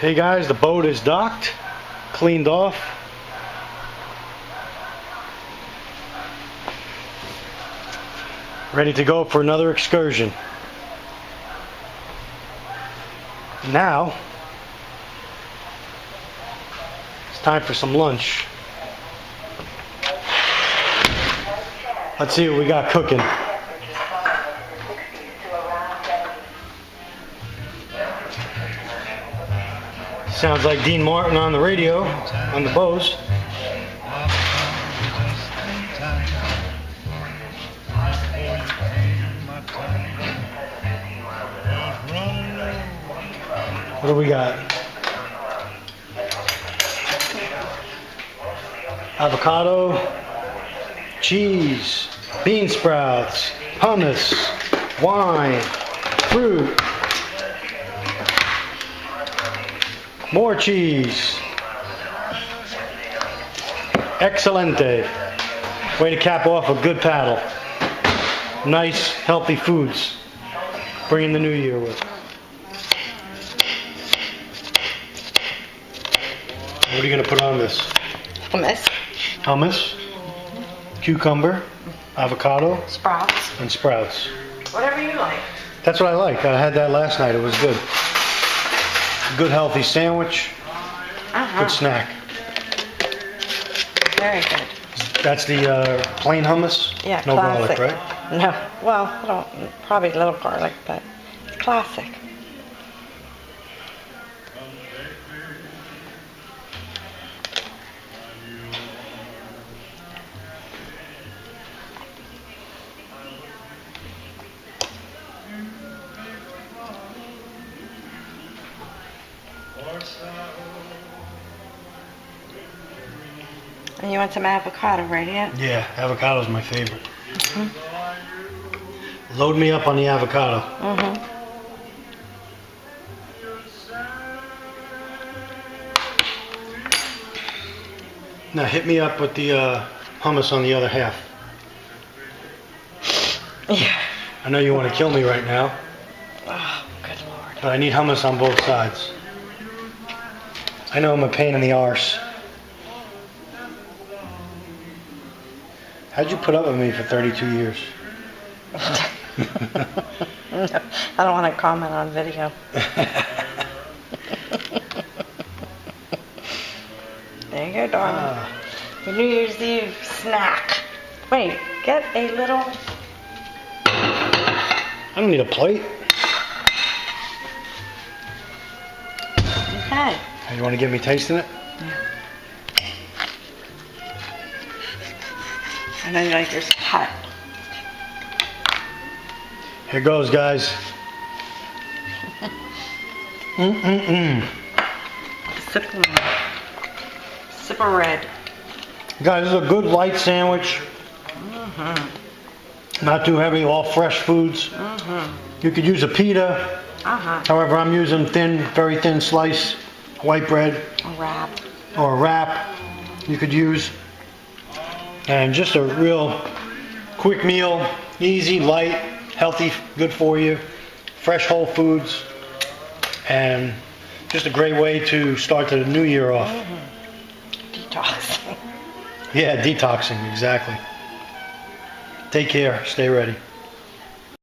Hey guys, the boat is docked, cleaned off. Ready to go for another excursion. Now, it's time for some lunch. Let's see what we got cooking. Sounds like Dean Martin on the radio, on the Bose. What do we got? Avocado, cheese, bean sprouts, hummus, wine, fruit, more cheese. Excelente. Way to cap off a good paddle. Nice, healthy foods. Bringing the new year with. What are you going to put on this? Hummus. Hummus, cucumber, avocado, Sprouts. and sprouts. Whatever you like. That's what I like. I had that last night. It was good. Good healthy sandwich. Good snack. Very good. That's the plain hummus? Yeah, no classic. garlic, right? No. Well, I don't, probably a little garlic, but it's classic. And you want some avocado, right? Yeah, avocado's my favorite. Load me up on the avocado. Now hit me up with the hummus on the other half. Yeah. I know you want to kill me right now. Oh, good Lord. But I need hummus on both sides. I know I'm a pain in the arse. How'd you put up with me for 32 years? I don't want to comment on video. There you go, darling. Your New Year's Eve snack. Wait, get a little... I don't need a plate. Okay. You want to get me tasting it? Yeah. I know you like yours hot. Here goes, guys. Sip of red. Guys, this is a good light sandwich. Not too heavy, all fresh foods. You could use a pita. However, I'm using thin, very thin slice white bread. A wrap. Or a wrap you could use. And just a real quick meal, easy, light, healthy, good for you, fresh whole foods, and just a great way to start the new year off. Detoxing. Yeah, detoxing, exactly. Take care, stay ready.